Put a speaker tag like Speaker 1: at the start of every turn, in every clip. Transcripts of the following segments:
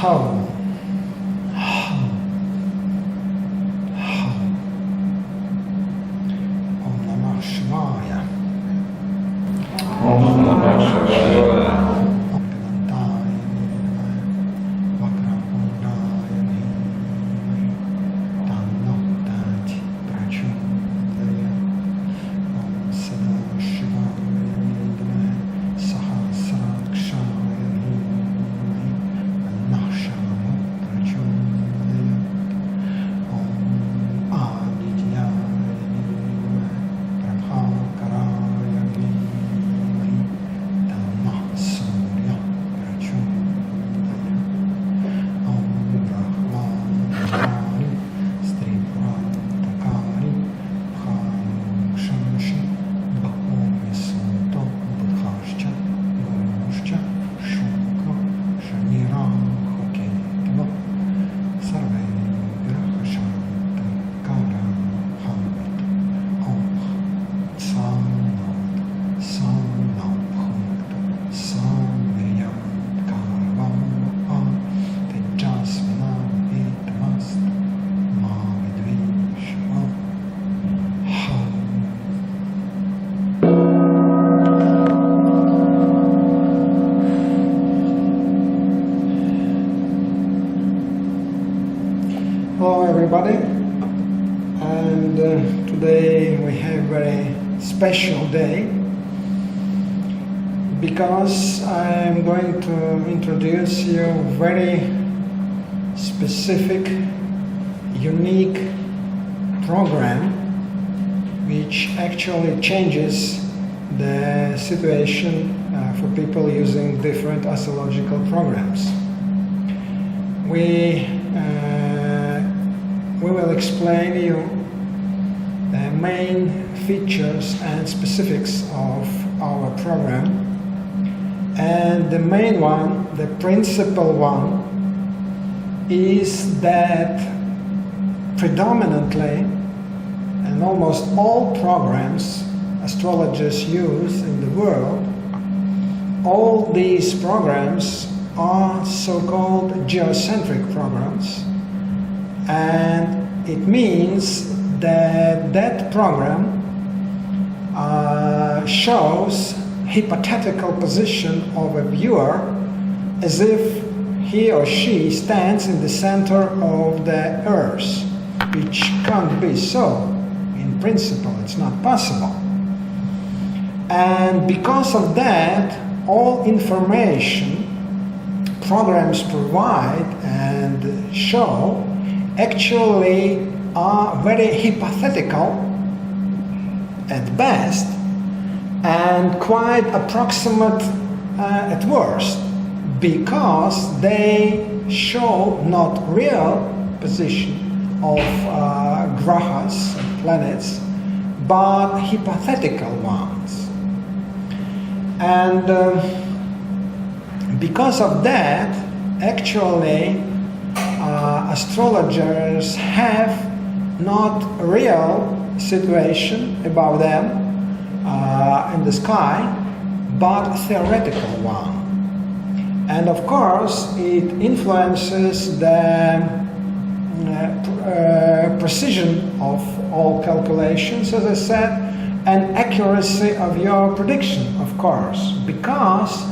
Speaker 1: Hum. Hum. Hum. Om Namah Shivaya.
Speaker 2: Om Namah Shivaya.
Speaker 1: Hello everybody, and today we have a very special day because I am going to introduce you a very specific, unique program which actually changes the situation for people using different astrological programs. We will explain you the main features and specifics of our program, and the main one, the principal one, is that predominantly and almost all programs astrologers use in the world, all these programs are so-called geocentric programs. And it means that that program shows hypothetical position of a viewer as if he or she stands in the center of the earth, which can't be so. In principle, it's not possible. And because of that, all information programs provide and show actually are very hypothetical at best and quite approximate at worst, because they show not real position of grahas, planets, but hypothetical ones. And because of that, actually astrologers have not a real situation about them in the sky, but a theoretical one. And of course, it influences the precision of all calculations, as I said, and accuracy of your prediction, of course, because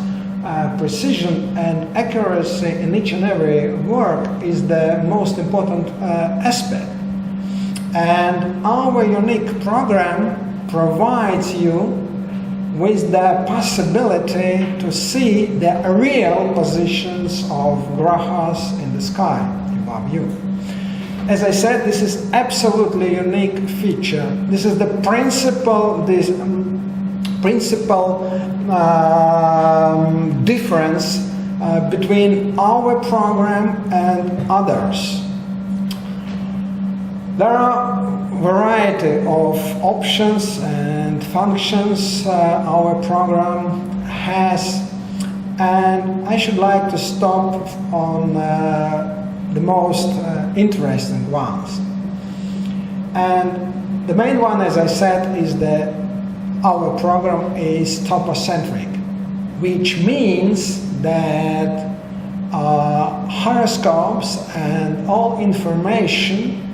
Speaker 1: precision and accuracy in each and every work is the most important aspect. And our unique program provides you with the possibility to see the real positions of grahas in the sky above you. As I said, this is absolutely unique feature. This is the principal difference between our program and others. There are a variety of options and functions our program has, and I should like to stop on the most interesting ones. And the main one, as I said, is that our program is topocentric, which means that horoscopes and all information,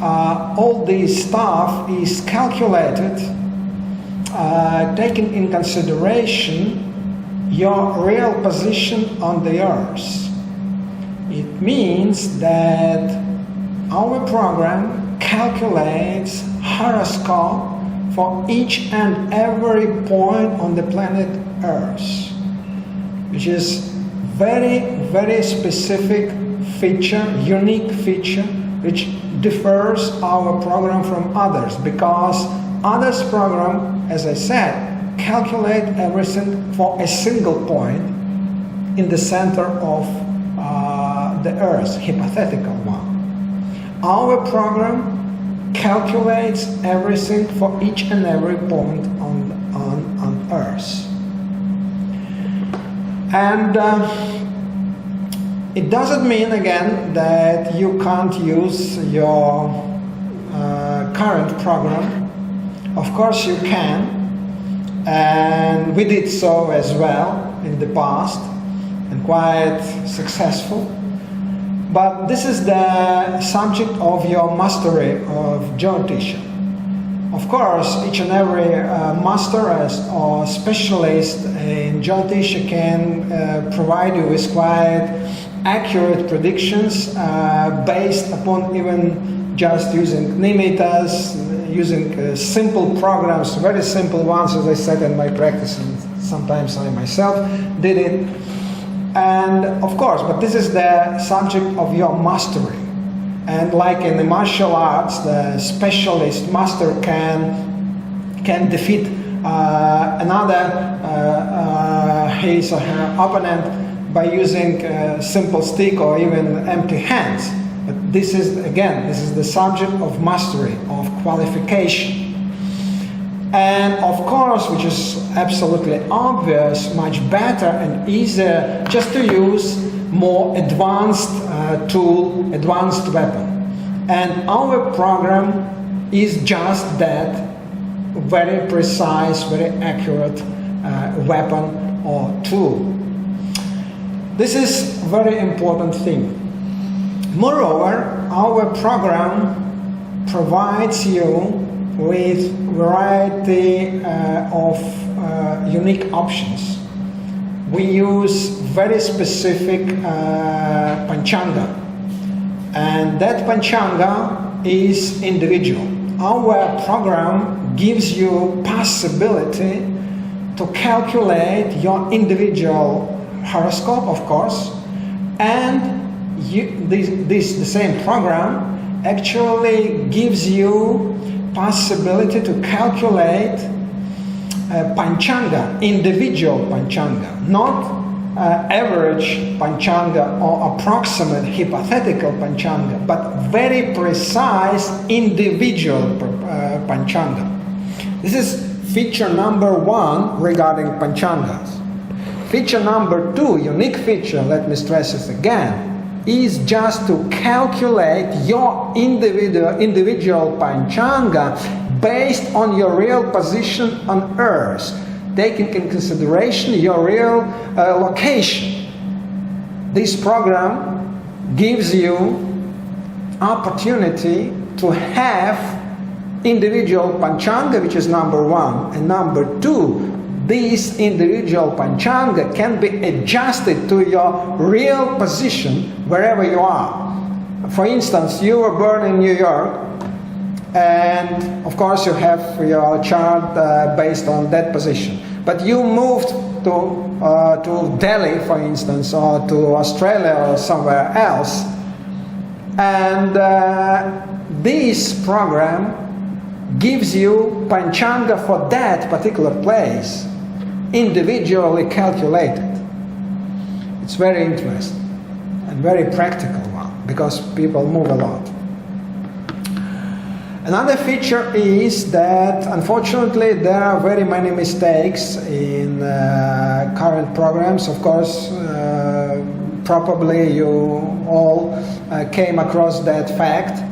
Speaker 1: all this stuff is calculated, taking in consideration your real position on the earth. It means that our program calculates horoscope for each and every point on the planet Earth, which is very specific feature, unique feature, which differs our program from others, because others program, as I said, calculate everything for a single point in the center of the Earth, hypothetical one. Our program calculates everything for each and every point on Earth. And it doesn't mean, again, that you can't use your current program. Of course you can, and we did so as well in the past, and quite successful. But this is the subject of your mastery of Jyotisha. Of course, each and every master or specialist in Jyotisha can provide you with quite accurate predictions based upon even just using nimittas, using simple programs, very simple ones, as I said in my practice, and sometimes I myself did it. And of course, but this is the subject of your mastery. And like in the martial arts, the specialist master can defeat another his or her opponent by using a simple stick or even empty hands. But this is, again, this is the subject of mastery, of qualification. And of course, which is absolutely obvious, much better and easier just to use more advanced tool, advanced weapon. And our program is just that, very precise, very accurate weapon or tool. This is a very important thing. Moreover, our program provides you with variety of unique options. We use very specific panchanga, and that panchanga is individual. Our program gives you possibility to calculate your individual horoscope, of course, and the same program actually gives you possibility to calculate panchanga, individual panchanga, not average panchanga or approximate hypothetical panchanga, but very precise individual panchanga. This is feature number 1 regarding panchangas. Feature number 2, unique feature, let me stress this again, is just to calculate your individual panchanga based on your real position on Earth, taking in consideration your real location. This program gives you opportunity to have individual panchanga, which is number 1, and number 2, this individual panchanga can be adjusted to your real position wherever you are. For instance, you were born in New York, and of course you have your chart based on that position. But you moved to Delhi, for instance, or to Australia or somewhere else, and this program gives you panchanga for that particular place, individually calculated. It's very interesting and very practical one, because people move a lot. Another feature is that unfortunately there are very many mistakes in current programs. Of course, probably you all came across that fact,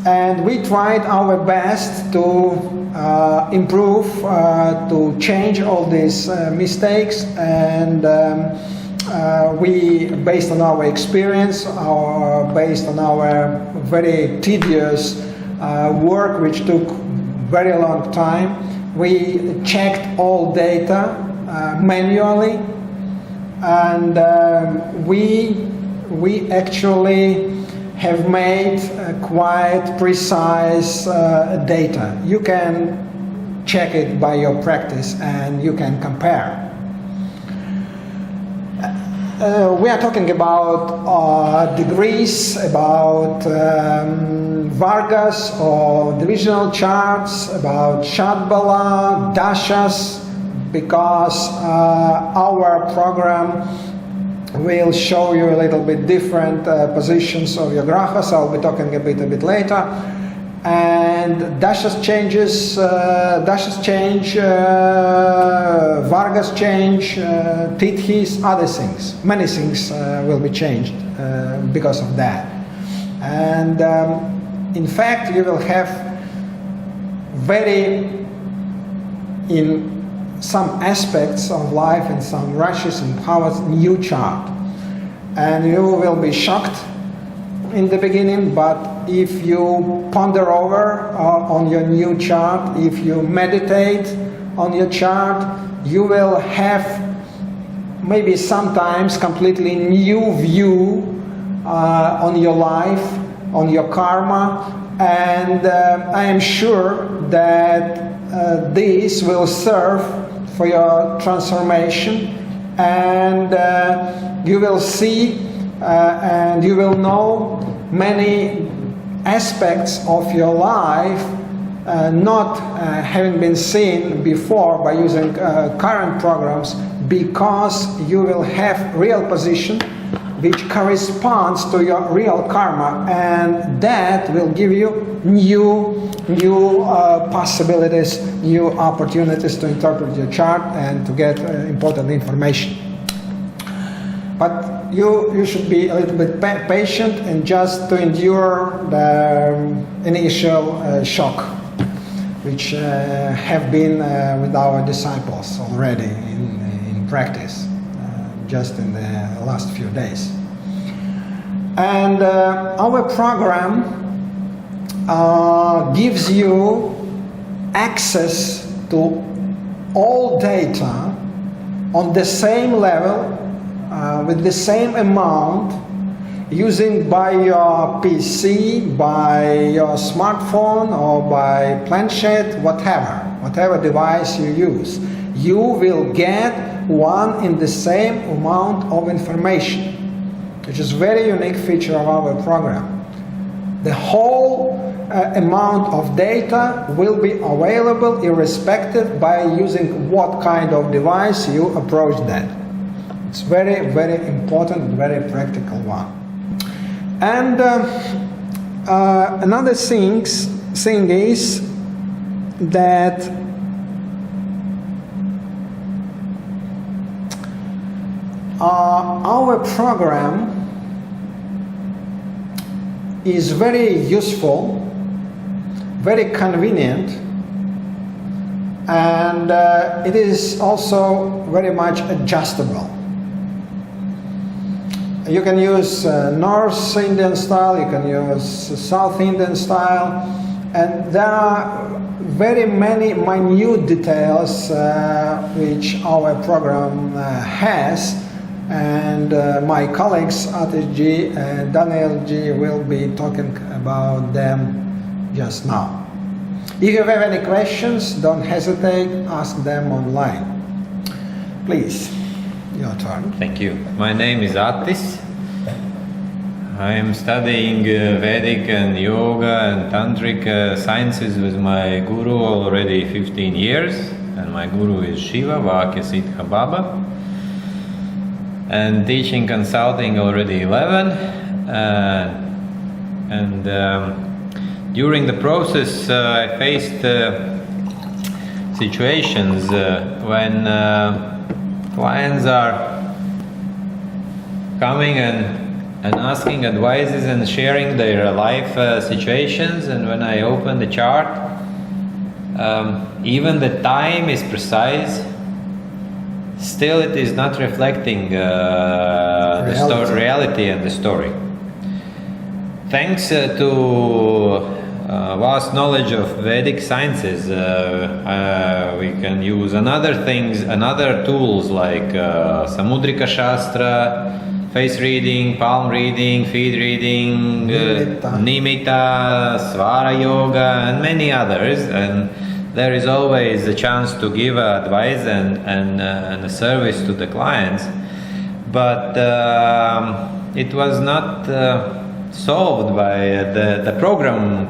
Speaker 1: and we tried our best to improve, to change all these mistakes, and we, based on our experience, based on our very tedious work, which took very long time, we checked all data manually, and we actually have made quite precise data. You can check it by your practice and you can compare. We are talking about degrees, about Vargas or divisional charts, about Shadbala, dashas, because our program will show you a little bit different positions of your grahas. I'll be talking a bit later. And dashas changes, change, Vargas change, Tithis, other things. Many things will be changed because of that. And in fact, you will have in some aspects of life and some rashes and powers, new chart. And you will be shocked in the beginning, but if you ponder over on your new chart, if you meditate on your chart, you will have maybe sometimes completely new view on your life, on your karma, and I am sure that this will serve for your transformation, and you will see and you will know many aspects of your life not having been seen before by using current programs, because you will have real position which corresponds to your real karma, and that will give you new possibilities, new opportunities to interpret your chart and to get important information. But you should be a little bit patient and just to endure the initial shock, which have been with our disciples already in practice, just in the last few days. And our program gives you access to all data on the same level, with the same amount, using by your PC, by your smartphone, or by planchette, whatever device you use. You will get one in the same amount of information, which is a very unique feature of our program. The whole amount of data will be available irrespective by using what kind of device you approach that. It's very, very important, very practical one. And another thing is that our program is very useful, very convenient, and it is also very much adjustable. You can use North Indian style, you can use South Indian style, and there are very many minute details which our program has, and my colleagues Atis G and Daniel G will be talking about them just now. If you have any questions, don't hesitate, ask them online. Please, your turn.
Speaker 2: Thank you. My name is Atis. I am studying Vedic and Yoga and Tantric sciences with my guru already 15 years, and my guru is Shiva, Vaakya, Siddha Baba, and teaching consulting already 11, and during the process I faced situations when clients are coming and asking advices and sharing their life situations, and when I open the chart, even the time is precise. still it is not reflecting the reality and the story. Thanks to vast knowledge of Vedic sciences, we can use another tools like Samudrika Shastra, face reading, palm reading, feet reading, Nimitta, Svara Yoga, and many others. And there is always a chance to give advice and a service to the clients. But it was not solved by the program.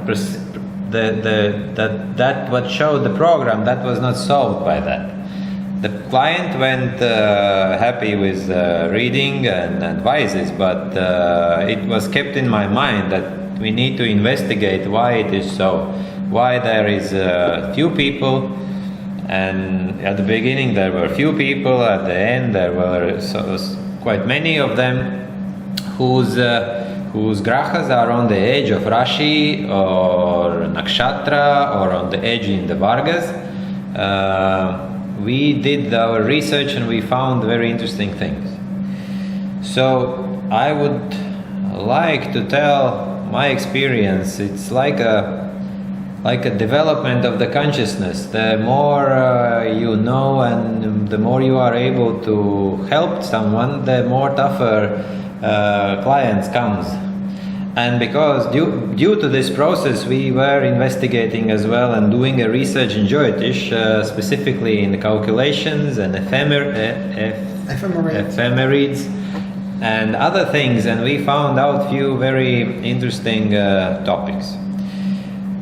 Speaker 2: That what showed the program, that was not solved by that. The client went happy with reading and advices, but it was kept in my mind that we need to investigate why it is so, why there is few people, and at the beginning there were few people, at the end there were quite many of them whose grahas are on the edge of Rashi or Nakshatra or on the edge in the Vargas. We did our research and we found very interesting things. So I would like to tell my experience. It's like a development of the consciousness. The more you know and the more you are able to help someone, the more tougher clients comes. And because due to this process, we were investigating as well and doing a research in Jyotish, specifically in the calculations and ephemerides and other things, and we found out few very interesting topics.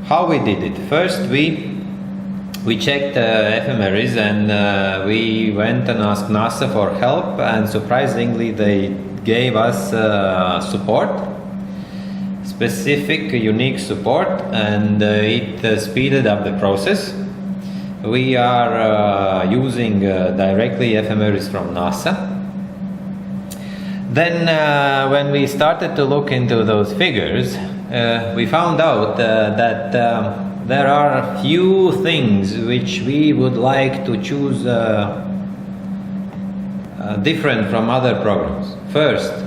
Speaker 2: How we did it? First, we checked ephemerides and we went and asked NASA for help, and surprisingly they gave us support. Specific, unique support, and it speeded up the process. We are using directly ephemeris from NASA. Then when we started to look into those figures, we found out that there are few things which we would like to choose different from other programs. First,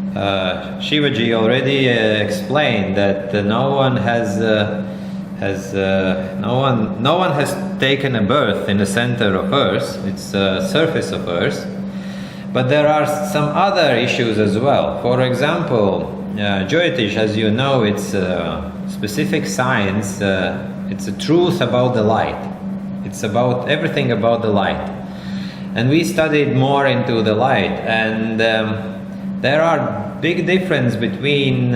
Speaker 2: Shivaji already explained that no one has taken a birth in the center of Earth. It's the surface of Earth, but there are some other issues as well. For example, Jyotish, as you know, it's a specific science. It's a truth about the light. It's about everything about the light, and we studied more into the light and. There are big difference between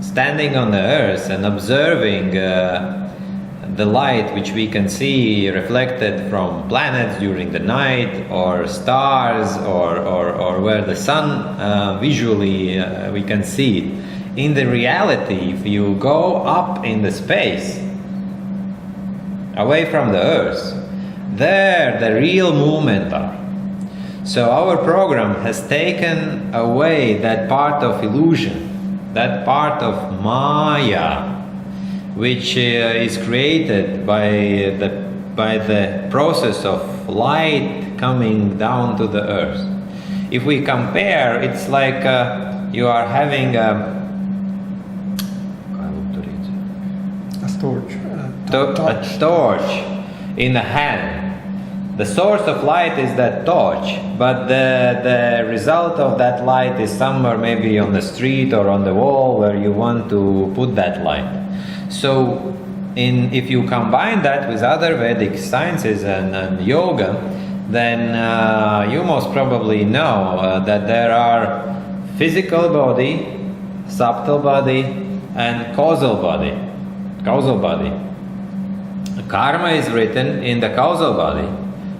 Speaker 2: standing on the earth and observing the light which we can see reflected from planets during the night, or stars, or where the sun visually we can see it. In the reality, if you go up in the space away from the earth, there the real movement are. So our program has taken away that part of illusion, that part of Maya, which is created by the process of light coming down to the earth. If we compare, it's like you are having a torch in the hand. The source of light is that torch, but the result of that light is somewhere maybe on the street or on the wall where you want to put that light. So if you combine that with other Vedic sciences and yoga, then you most probably know that there are physical body, subtle body, and causal body. Karma is written in the causal body,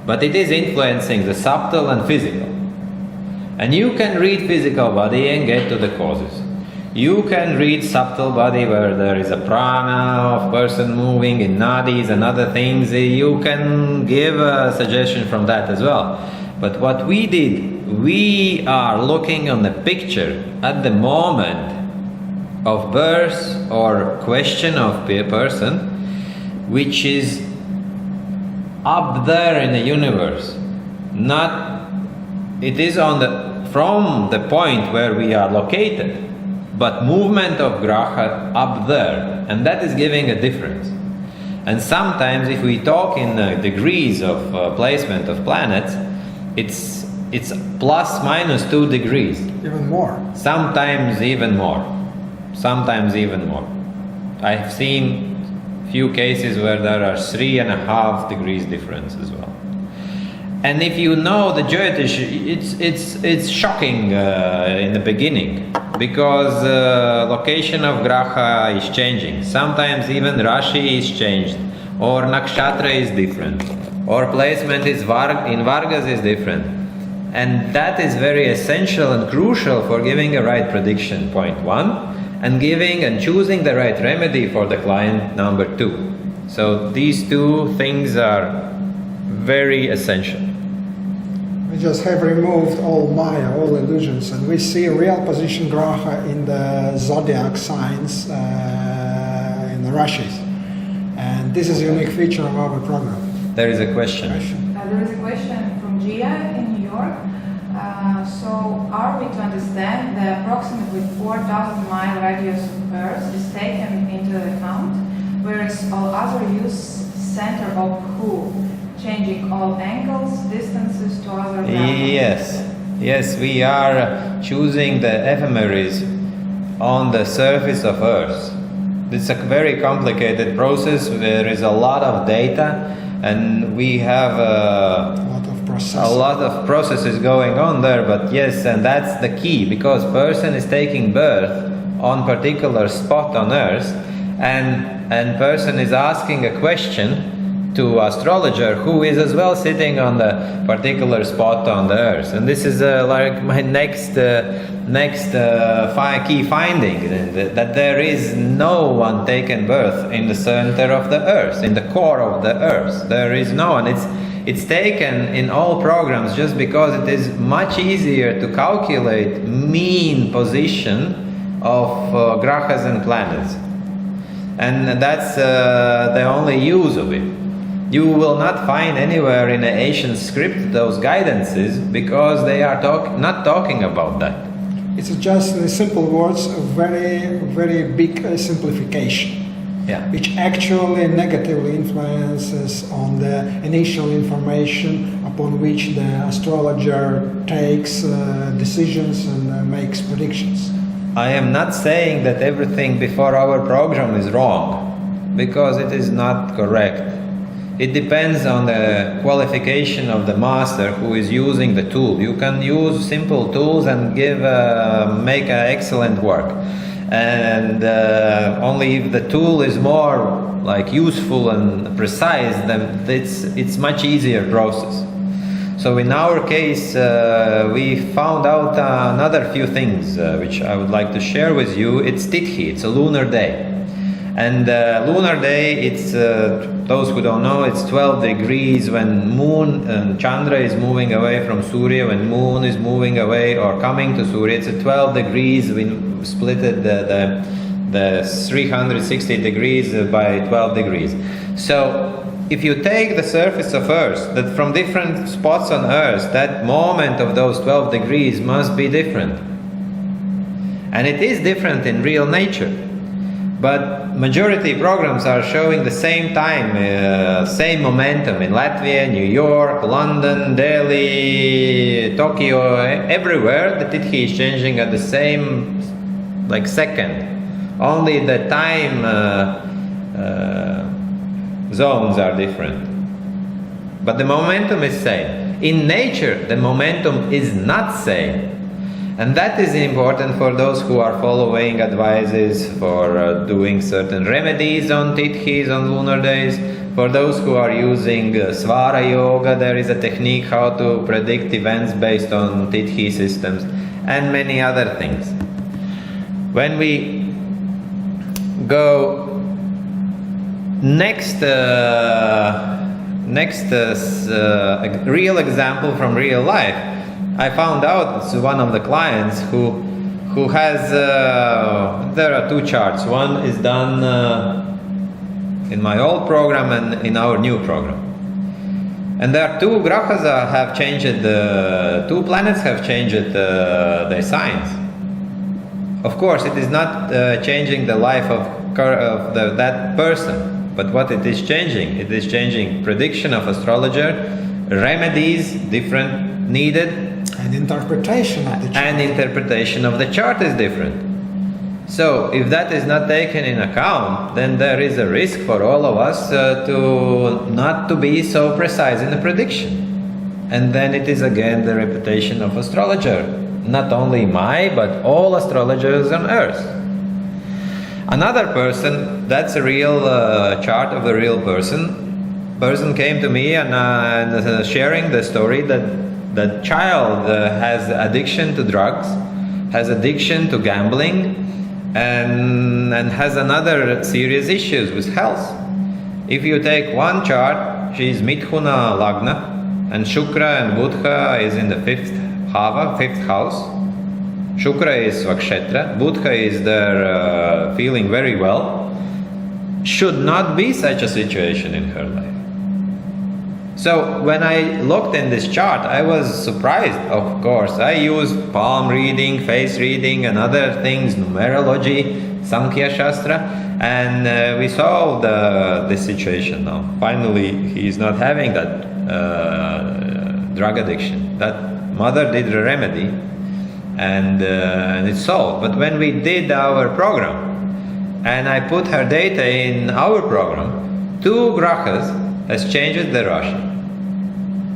Speaker 2: but it is influencing the subtle and physical. And you can read physical body and get to the causes. You can read subtle body where there is a prana of person moving in nadis and other things. You can give a suggestion from that as well. But what we did, we are looking on the picture at the moment of birth or question of a person, which is up there in the universe, it is from the point where we are located, but movement of graha up there, and that is giving a difference. And sometimes if we talk in degrees of placement of planets, it's plus minus 2 degrees.
Speaker 1: Even more.
Speaker 2: Sometimes even more. Sometimes even more. I've seen few cases where there are 3.5 degrees difference as well. And if you know the jyotish, it's shocking in the beginning, because location of graha is changing. Sometimes even Rashi is changed, or nakshatra is different, or placement in Vargas is different. And that is very essential and crucial for giving a right prediction, point 1, and giving and choosing the right remedy for the client, number 2. So these 2 things are very essential.
Speaker 1: We just have removed all Maya, all illusions, and we see real position graha in the zodiac signs, in the Rashis. And this is a unique feature of our program.
Speaker 2: There is a question.
Speaker 3: There is a question from Gia in New York. So are we to understand that approximately 4,000 mile radius of Earth is taken into account, whereas all other use center of Who, changing all angles, distances to other planets?
Speaker 2: Yes, we are choosing the ephemeris on the surface of Earth. It's a very complicated process. There is a lot of data, and we have a lot of processes going on there. But yes, and that's the key, because person is taking birth on particular spot on Earth, and person is asking a question to astrologer who is as well sitting on the particular spot on the Earth. And this is like my next key finding, that there is no one taken birth in the center of the Earth, in the core of the Earth. There is no one. It's taken in all programs just because it is much easier to calculate mean position of grahas and planets. And that's the only use of it. You will not find anywhere in an ancient script those guidances, because they are not talking about that.
Speaker 1: It's just, in simple words, a very, very big simplification, which actually negatively influences on the initial information upon which the astrologer takes decisions and makes predictions.
Speaker 2: I am not saying that everything before our program is wrong, because it is not correct. It depends on the qualification of the master who is using the tool. You can use simple tools and make excellent work. And only if the tool is more like useful and precise, then it's much easier process. So in our case, we found out another few things which I would like to share with you. It's Tithi, it's a lunar day. And lunar day, it's, those who don't know, it's 12 degrees when moon and Chandra is moving away from Surya, when moon is moving away or coming to Surya. It's a 12 degrees, we split it the 360 degrees by 12 degrees. So if you take the surface of Earth, that from different spots on Earth, that moment of those 12 degrees must be different. And it is different in real nature. But majority programs are showing the same time, same momentum in Latvia, New York, London, Delhi, Tokyo, everywhere. The Tithi is changing at the same second. Only the time zones are different. But the momentum is same. In nature, the momentum is not same. And that is important for those who are following advices for doing certain remedies on Tithis, on lunar days. For those who are using Svara Yoga, there is a technique how to predict events based on Tithi systems, and many other things. When we go next real example from real life, I found out it's one of the clients who has, there are two charts. One is done in my old program and in our new program. And there are two grahas have changed, two planets have changed their signs. Of course, it is not changing the life of that person, but what it is changing prediction of astrologer, remedies different needed,
Speaker 1: And interpretation of the chart.
Speaker 2: and interpretation of the chart is different. So if that is not taken in account, then there is a risk for all of us to not to be so precise in the prediction. And then it is again the reputation of astrologer, not only but all astrologers on earth. Another person, that's a real chart of the real person came to me and sharing the story that the child has addiction to drugs, has addiction to gambling, and has another serious issues with health. If you take one chart, she is Mithuna Lagna, and Shukra and Buddha is in the fifth house. Shukra is Svakshetra, Buddha is there feeling very well. Should not be such a situation in her life. So when I looked in this chart, I was surprised, of course. I used palm reading, face reading and other things, numerology, Sankhya Shastra, and we solved this situation now. Finally, he is not having that drug addiction. That mother did the remedy and it's solved. But when we did our program and I put her data in our program, 2 grahas has changed the Rashi.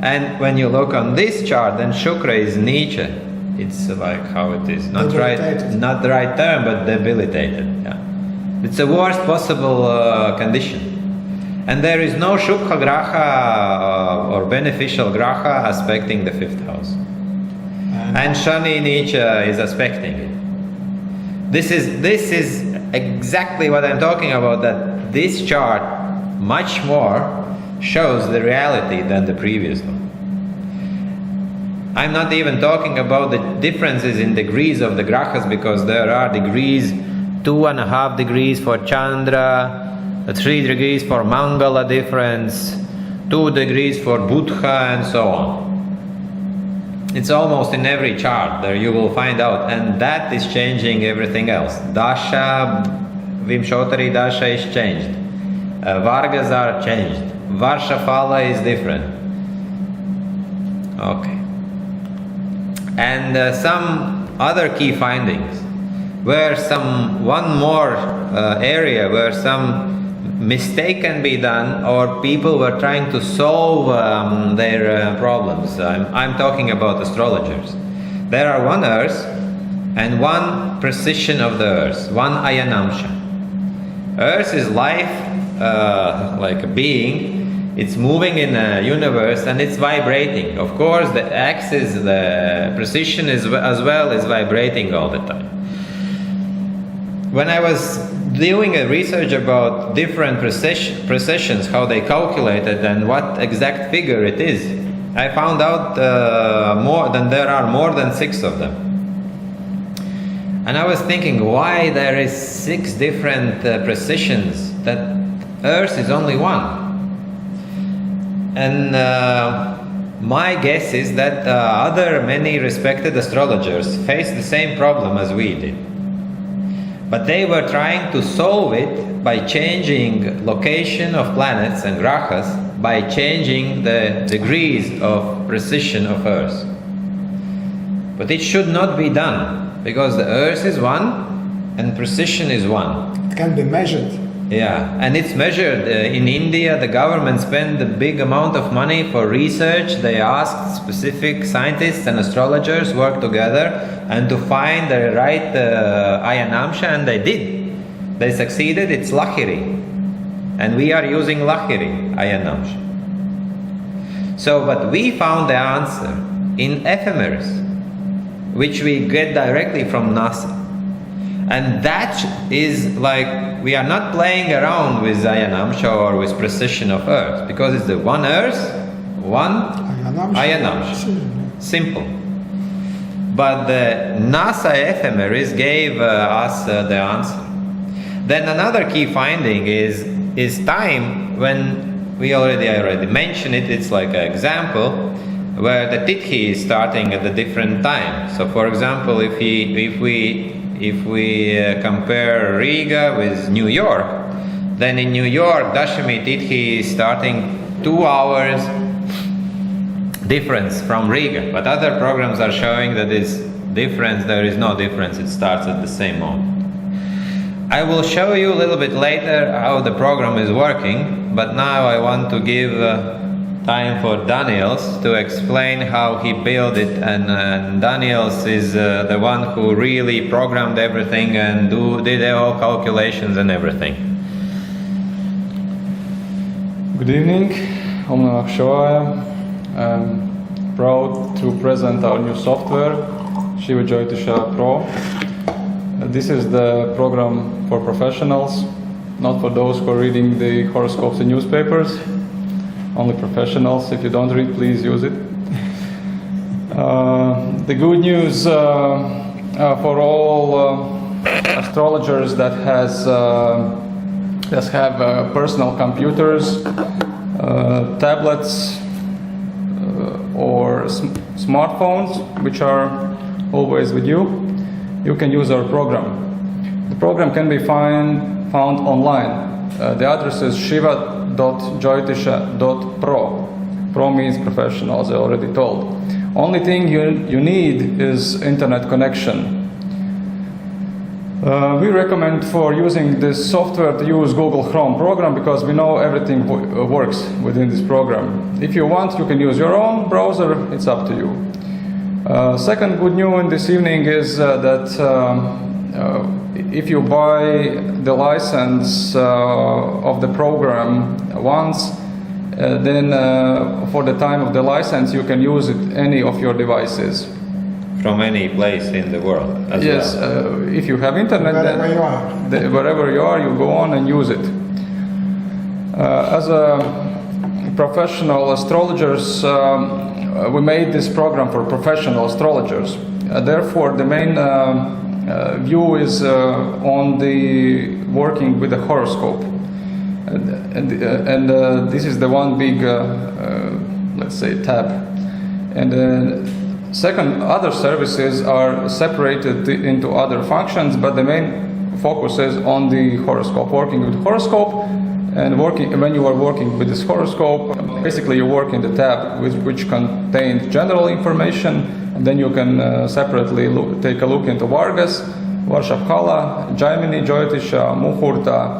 Speaker 2: And when you look on this chart, then Shukra is Nietzsche. It's like how it is. Not the right term, but debilitated. Yeah. It's the worst possible condition. And there is no Shubha Graha or beneficial Graha aspecting the 5th house. And Shani Nietzsche is aspecting it. This is exactly what I'm talking about, that this chart much more shows the reality than the previous one. I'm not even talking about the differences in degrees of the grahas, because there are degrees, 2.5 degrees for Chandra, 3 degrees for Mangala difference, 2 degrees for Buddha, and so on. It's almost in every chart there you will find out, and that is changing everything else. Dasha, Vimshotari Dasha is changed. Vargas are changed. Varshafala is different. Okay. And some other key findings, where one more area where some mistake can be done, or people were trying to solve their problems. I'm talking about astrologers. There are 1 earth and 1 precision of the earth, 1 ayanamsha. Earth is life, like a being. It's moving in a universe and it's vibrating. Of course, the axis, the precision as well is vibrating all the time. When I was doing a research about different precisions, how they calculated and what exact figure it is, I found out there are more than 6 of them. And I was thinking, why there is 6 different precisions, that Earth is only 1. And my guess is that other many respected astrologers faced the same problem as we did. But they were trying to solve it by changing location of planets and grahas, by changing the degrees of precision of Earth. But it should not be done, because the Earth is 1 and precision is 1.
Speaker 1: It can be measured.
Speaker 2: Yeah, and it's measured. In India, the government spent a big amount of money for research. They asked specific scientists and astrologers work together and to find the right ayanamsha, and they did. They succeeded. It's Lahiri, and we are using Lahiri ayanamsha. So, but we found the answer in ephemeris, which we get directly from NASA. And that is like, we are not playing around with ayanamsha or with precision of Earth, because it's the 1 Earth, 1 ayanamsha. Simple. But the NASA ephemeris gave us the answer. Then another key finding is time when I already mentioned it. It's like an example where the tithi is starting at a different time. So, for example, if we compare Riga with New York, then in New York, Dashami tithi is starting 2 hours difference from Riga. But other programs are showing that it's difference. There is no difference. It starts at the same moment. I will show you a little bit later how the program is working, but now I want to give time for Daniels to explain how he built it, and Daniels is the one who really programmed everything and did all calculations and everything.
Speaker 4: Good evening, Om Namah Shivaya. I'm proud to present our new software, Shiva Jyotisha Pro. This is the program for professionals, not for those who are reading the horoscopes in newspapers. Only professionals. If you don't read, please use it. The good news for all astrologers that have personal computers, tablets, or smartphones, which are always with you, you can use our program. The program can be found online. The address is shiva.jyotisha.pro. Pro means professional, as I already told. Only thing you need is internet connection. We recommend for using this software to use Google Chrome program because we know everything works within this program. If you want, you can use your own browser. It's up to you. Second good news this evening is that if you buy the license of the program once, then for the time of the license you can use it any of your devices.
Speaker 2: From any place in the world as
Speaker 4: yes,
Speaker 2: well.
Speaker 4: If you have internet,
Speaker 1: Wherever
Speaker 4: then
Speaker 1: you are.
Speaker 4: Wherever you are, you go on and use it. As a professional astrologers, we made this program for professional astrologers. Therefore, the main view is on the working with the horoscope, and this is the one big, let's say, tab. And second, other services are separated into other functions, but the main focus is on the horoscope, working with horoscope. And when you are working with this horoscope, basically you work in the tab which contains general information, and then you can separately take a look into Vargas, Varshapkala, Jaimini, Jyotisha, Muhurta,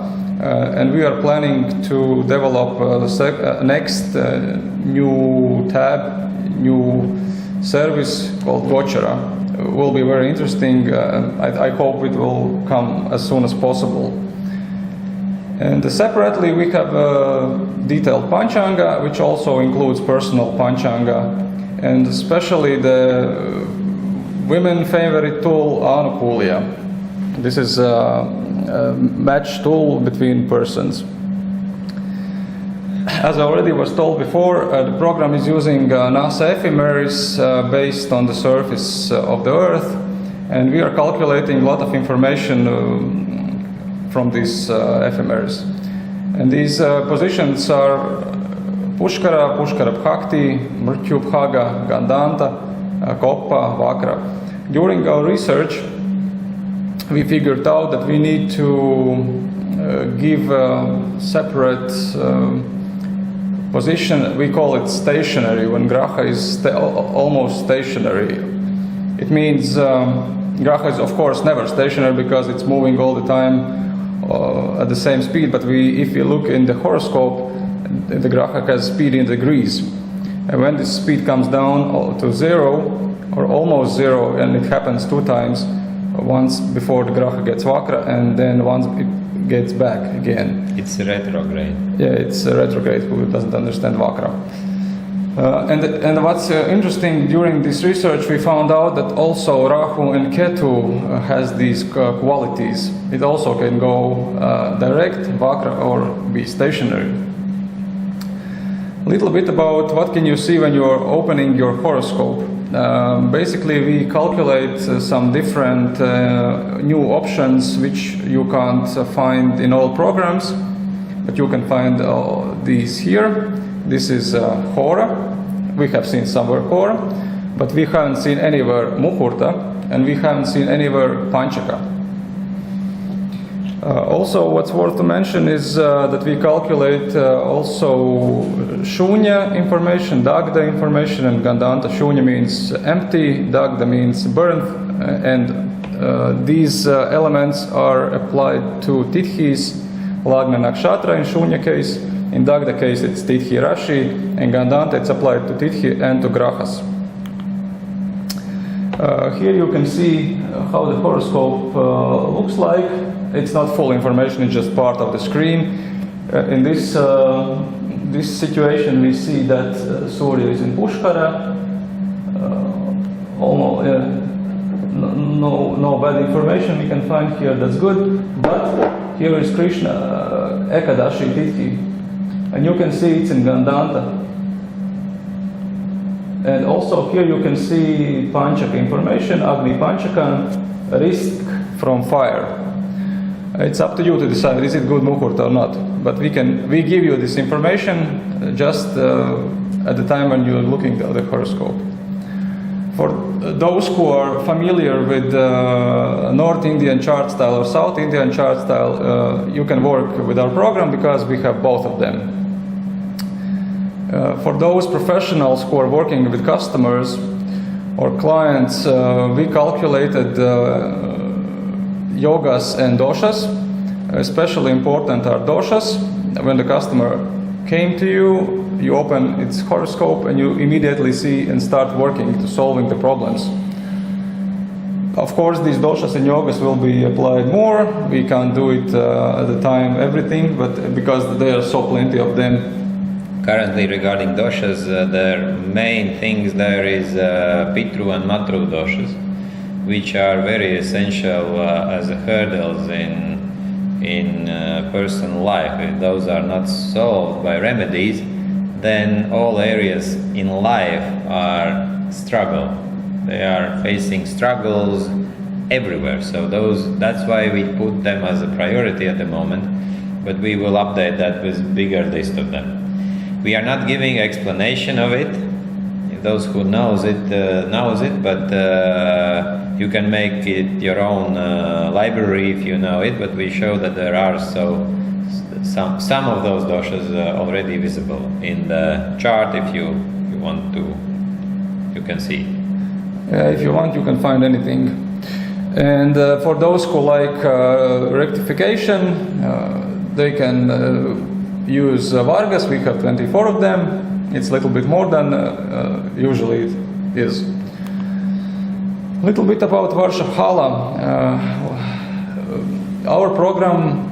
Speaker 4: and we are planning to develop next new tab, new service called Gochara. It will be very interesting. I hope it will come as soon as possible. And separately we have a detailed Panchanga, which also includes personal Panchanga, and especially the women favorite tool, Anukulya. This is a match tool between persons. As I already was told before, the program is using NASA ephemeris based on the surface of the Earth, and we are calculating a lot of information from these ephemeris. And these positions are Pushkara, Pushkara Bhakti, Mrityu Bhaga, Gandanta, Koppa, Vaakya. During our research, we figured out that we need to give a separate position. We call it stationary, when Graha is almost stationary. It means Graha is of course never stationary because it's moving all the time at the same speed, but if you look in the horoscope, the Graha has speed in degrees. And when this speed comes down to zero, or almost zero, and it happens 2 times, once before the Graha gets Vaakya, and then once it gets back again.
Speaker 2: It's retrograde.
Speaker 4: Yeah, it's a retrograde, who doesn't understand Vaakya. And what's interesting, during this research we found out that also Rahu and Ketu has these qualities. It also can go direct, Vaakya, or be stationary. A little bit about what can you see when you are opening your horoscope. Basically we calculate some different new options which you can't find in all programs, but you can find these here. This is Hora. We have seen somewhere Hora, but we haven't seen anywhere Muhurta, and we haven't seen anywhere Panchaka. Also, what's worth to mention is that we calculate also Shunya information, Dagda information, and Gandanta. Shunya means empty, Dagda means burnt, and these elements are applied to Tithis, Lagna Nakshatra in Shunya case. In Dagda case, it's Tithi Rashi, and Gandanta it's applied to Tithi and to Grahas. Here you can see how the horoscope looks like. It's not full information, it's just part of the screen. In this situation, we see that Surya is in Pushkara. Almost, no bad information we can find here, that's good. But here is Krishna, Ekadashi Tithi. And you can see it's in Gandanta. And also here you can see Panchaka information, Agni Panchaka, risk from fire. It's up to you to decide, is it good Muhurta or not. But we give you this information just at the time when you're looking at the horoscope. For those who are familiar with North Indian chart style or South Indian chart style, you can work with our program because we have both of them. For those professionals who are working with customers or clients, we calculated yogas and doshas. Especially important are doshas. When the customer came to you, you open its horoscope and you immediately see and start working to solving the problems. Of course, these doshas and yogas will be applied more. We can't do it at the time, everything, but because there are so plenty of them.
Speaker 2: Currently, regarding doshas, the main things there is Pitru and Matru doshas, which are very essential as hurdles in personal life. If those are not solved by remedies, then all areas in life are struggle. They are facing struggles everywhere. So that's why we put them as a priority at the moment, but we will update that with bigger list of them. We are not giving explanation of it. Those who knows it, but you can make it your own library if you know it, but we show that there are some of those doshas already visible in the chart. If you want to, you can see.
Speaker 4: If you want, you can find anything. And for those who like rectification, they can use Vargas. We have 24 of them. It's a little bit more than usually it is. A little bit about Varshabhala. Our program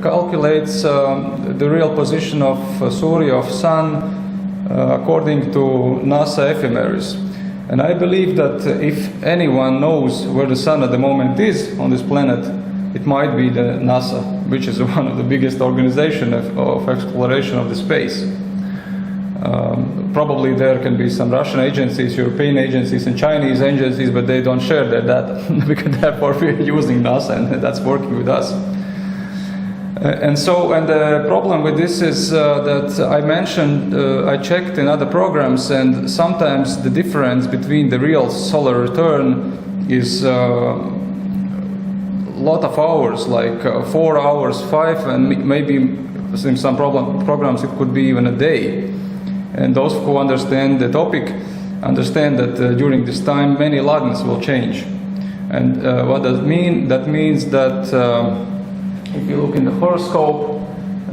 Speaker 4: calculates the real position of Surya, of Sun, according to NASA ephemeris. And I believe that if anyone knows where the Sun at the moment is on this planet, it might be the NASA, which is one of the biggest organizations of exploration of the space. Probably there can be some Russian agencies, European agencies, and Chinese agencies, but they don't share their data. Because therefore we're using NASA, and that's working with us. And the problem with this is that I mentioned, I checked in other programs, and sometimes the difference between the real solar return is a lot of hours, like 4 hours, 5, and maybe in some programs it could be even a day. And those who understand the topic understand that during this time many lagnas will change. And what does that mean? That means that if you look in the horoscope,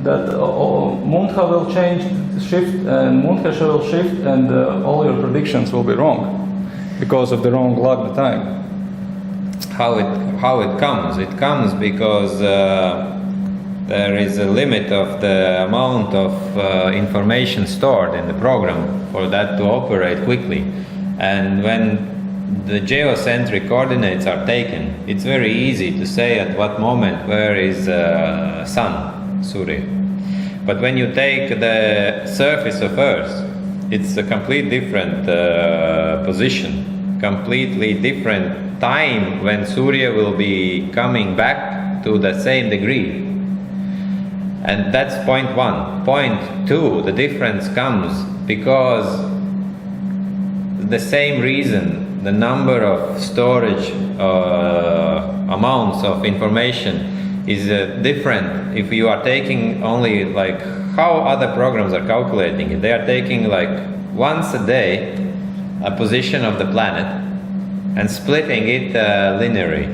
Speaker 4: that Mundha will change, shift, and Mundhasha will shift, and all your predictions will be wrong because of the wrong lagna time.
Speaker 2: How it comes? It comes because there is a limit of the amount of information stored in the program for that to operate quickly. And when the geocentric coordinates are taken, it's very easy to say at what moment where is Sun, Surya. But when you take the surface of Earth, it's a completely different position, completely different time when Surya will be coming back to the same degree. And that's point one. Point two, the difference comes because the same reason, the number of storage amounts of information is different if you are taking only like how other programs are calculating it. They are taking like once a day a position of the planet and splitting it linearly,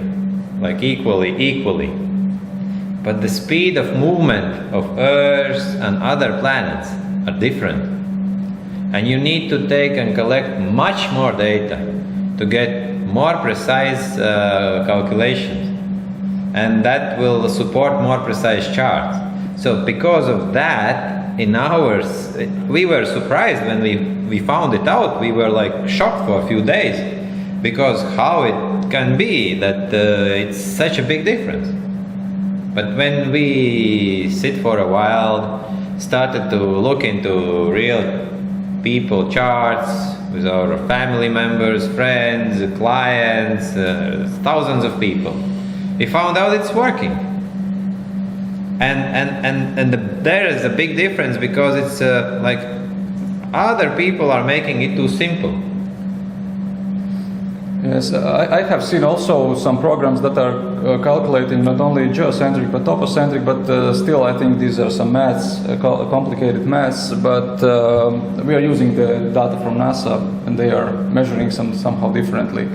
Speaker 2: like equally. But the speed of movement of Earth and other planets are different. And you need to take and collect much more data to get more precise calculations. And that will support more precise charts. So because of that, in ours, we were surprised when we found it out. We were like shocked for a few days, because how it can be that it's such a big difference. But when we sit for a while, started to look into real people charts with our family members, friends, clients, thousands of people, we found out it's working. And there is a big difference, because it's like other people are making it too simple.
Speaker 4: Yes, I have seen also some programs that are calculating not only geocentric but topocentric, but still I think these are some maths, complicated maths, but we are using the data from NASA and they are measuring somehow differently.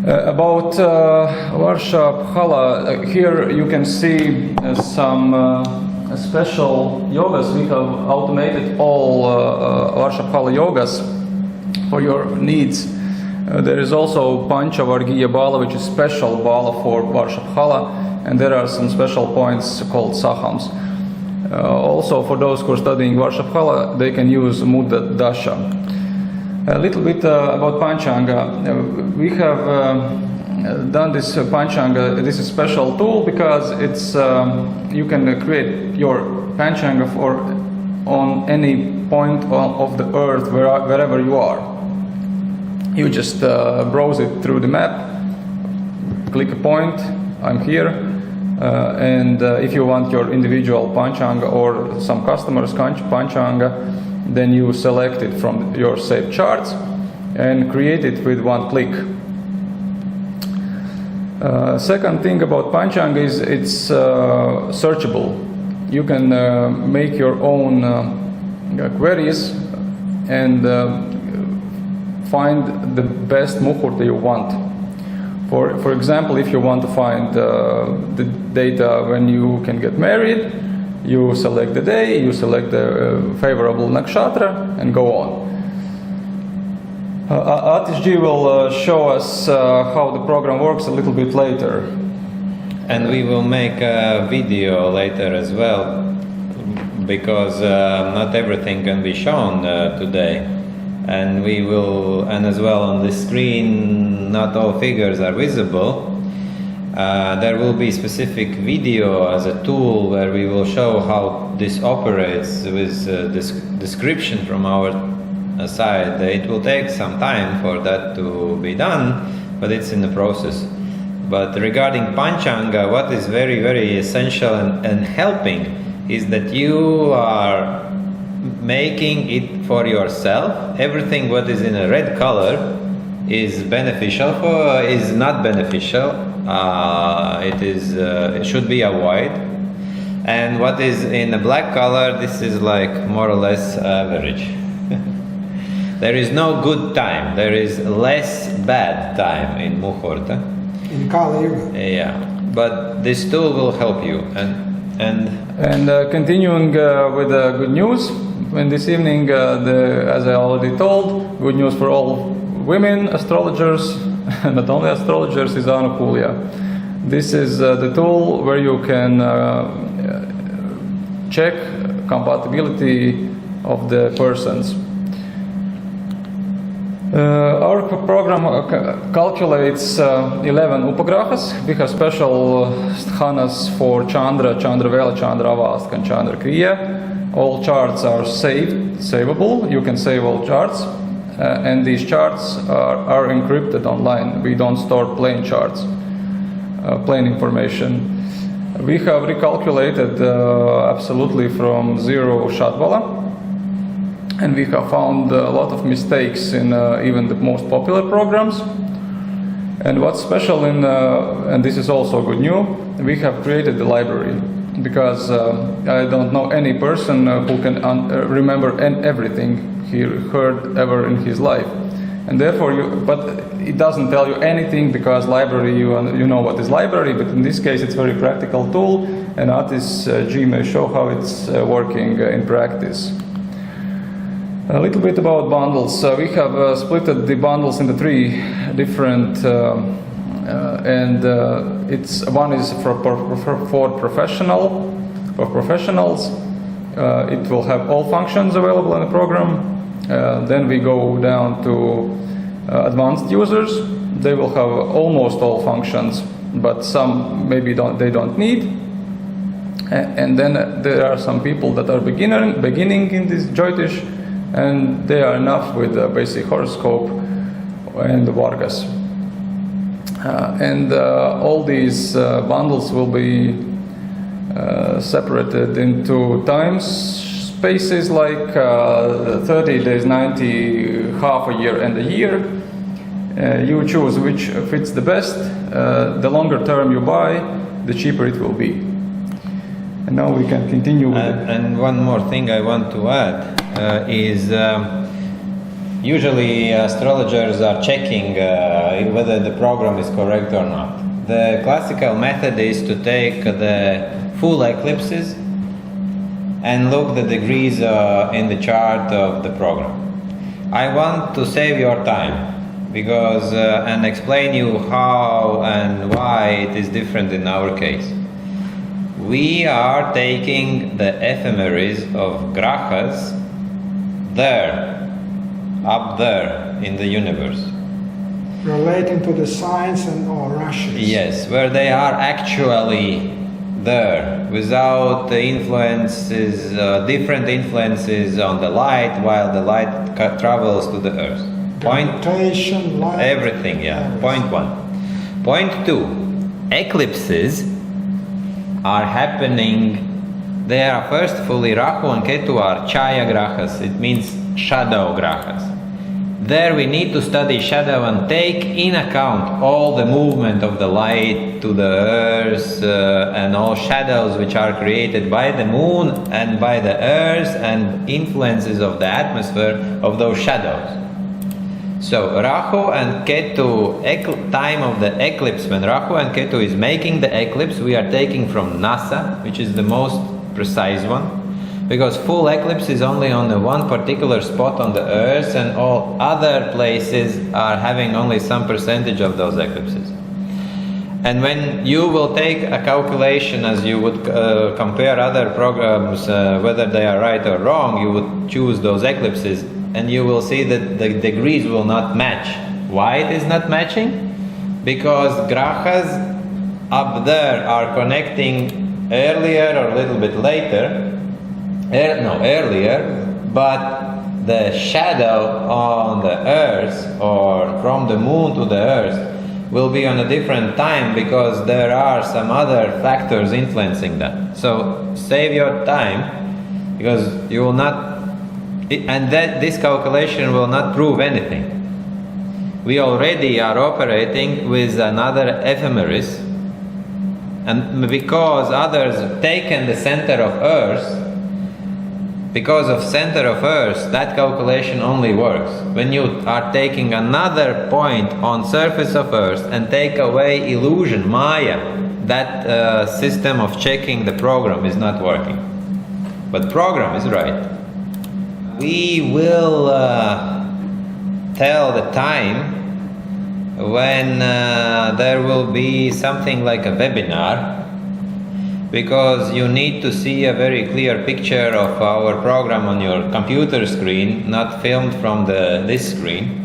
Speaker 4: About Varsha Phala, here you can see some special yogas. We have automated all Varsha Phala yogas for your needs. There is also Panchavargiya Bala, which is special Bala for Varsha Phala, and there are some special points called Sahams. Also, for those who are studying Varsha Phala, they can use Muda Dasha. A little bit about Panchanga. We have done this Panchanga. This is a special tool because it's you can create your Panchanga on any point of the earth, wherever you are. You just browse it through the map, click a point, I'm here, and if you want your individual Panchanga or some customer's Panchanga, then you select it from your saved charts and create it with one click. Second thing about Panchanga is it's searchable. You can make your own queries and find the best muhurta you want. For example, if you want to find the data when you can get married, you select the day, you select the favorable nakshatra, and go on. Atis will show us how the program works a little bit later.
Speaker 2: And we will make a video later as well, because not everything can be shown today. And we will, and as well on the screen, not all figures are visible. There will be specific video as a tool where we will show how this operates with this description from our side. It will take some time for that to be done, but it's in the process. But regarding Panchanga, what is very, very essential and helping is that you are making it for yourself. Everything what is in a red color is beneficial is not beneficial. It should be avoided. And what is in a black color, this is like more or less average. There is no good time. There is less bad time in Muhurta.
Speaker 1: In Kali Yuga.
Speaker 2: Yeah, but this tool will help you. And
Speaker 4: continuing with the good news. And this evening, as I already told, good news for all women astrologers, not only astrologers, is Anukulya. This is the tool where you can check compatibility of the persons. Our program calculates 11 upagrahas. We have special sthanas for Chandra, Chandra Vela, Chandra Avastka, and Chandra Kriya. All charts are savable. You can save all charts, and these charts are encrypted online. We don't store plain charts, plain information. We have recalculated absolutely from zero Shadvala, and we have found a lot of mistakes in even the most popular programs. And what's special and this is also good news, we have created the library, because I don't know any person who can remember everything he heard ever in his life. And therefore, but it doesn't tell you anything, because library, you know what is library, but in this case it's a very practical tool, and Atis G may show how it's working in practice. A little bit about bundles. We have split the bundles into 3 different, and it's one is for professionals. It will have all functions available in the program. Then we go down to advanced users. They will have almost all functions, but some maybe they don't need. And then there are some people that are beginning in this jyotish, and they are enough with the basic horoscope and the Vargas. And all these bundles will be separated into times, spaces like 30 days, 90, half a year, and a year. You choose which fits the best. The longer term you buy, the cheaper it will be. And now we can continue with
Speaker 2: and one more thing I want to add is usually astrologers are checking whether the program is correct or not. The classical method is to take the full eclipses and look the degrees in the chart of the program. I want to save your time because and explain you how and why it is different in our case. We are taking the ephemeris of grahas there, up there in the universe.
Speaker 1: Relating to the signs and or rashis.
Speaker 2: Yes, where they are actually there, without the influences, different influences on the light, while the light travels to the earth.
Speaker 1: Gravitation, light,
Speaker 2: everything, yeah.
Speaker 1: Everything.
Speaker 2: Point 1. Point 2. Eclipses are happening. They are first fully Rahu and Ketu are Chaya grahas. It means shadow grahas. There we need to study shadow and take in account all the movement of the light to the earth and all shadows which are created by the moon and by the earth and influences of the atmosphere of those shadows. So Rahu and Ketu, time of the eclipse, when Rahu and Ketu is making the eclipse, we are taking from NASA, which is the most precise one. Because full eclipse is only on the one particular spot on the earth, and all other places are having only some percentage of those eclipses. And when you will take a calculation as you would compare other programs, whether they are right or wrong, you would choose those eclipses and you will see that the degrees will not match. Why it is not matching? Because grahas up there are connecting earlier or a little bit later, earlier, but the shadow on the earth or from the moon to the earth will be on a different time because there are some other factors influencing that. So save your time because you will not, and that this calculation will not prove anything. We already are operating with another ephemeris, and because others taken the center of Earth, because of center of Earth, that calculation only works. When you are taking another point on surface of Earth and take away illusion, Maya, that system of checking the program is not working. But program is right. We will tell the time when there will be something like a webinar, because you need to see a very clear picture of our program on your computer screen, not filmed from this screen.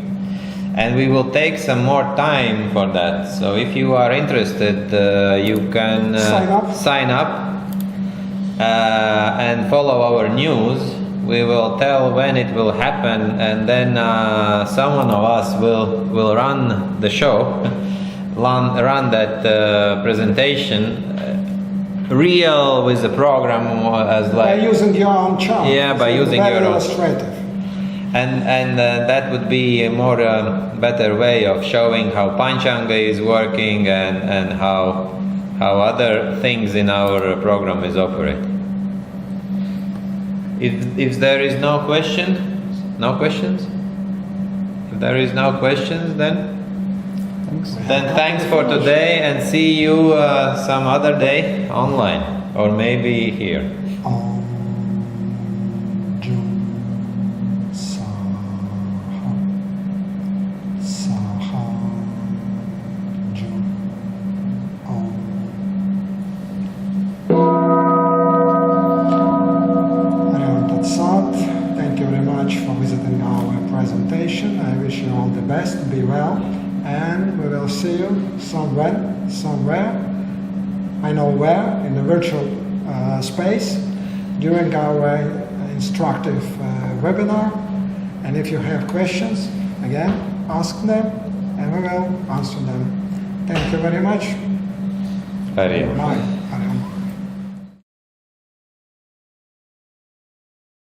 Speaker 2: And we will take some more time for that. So if you are interested, you can sign up and follow our news. We will tell when it will happen, and then someone of us will run the show, run that presentation. real with the program as
Speaker 1: By
Speaker 2: like,
Speaker 1: using your own chart.
Speaker 2: Yeah, by
Speaker 1: It's
Speaker 2: using
Speaker 1: very
Speaker 2: your own.
Speaker 1: illustrative.
Speaker 2: and that would be a more better way of showing how Panchanga is working and how other things in our program is operating. If there is no questions? If there is no questions, then thanks for today, and see you some other day online, or maybe here.
Speaker 1: Om Jum Saha Saha Jum Om. Tat Sat. Thank you very much for visiting our presentation. I wish you all the best. Be well, and we will see you somewhere. I know where, in the virtual space, during our instructive webinar. And if you have questions, again, ask them, and we will answer them. Thank you very much.
Speaker 2: Very well.
Speaker 1: Bye.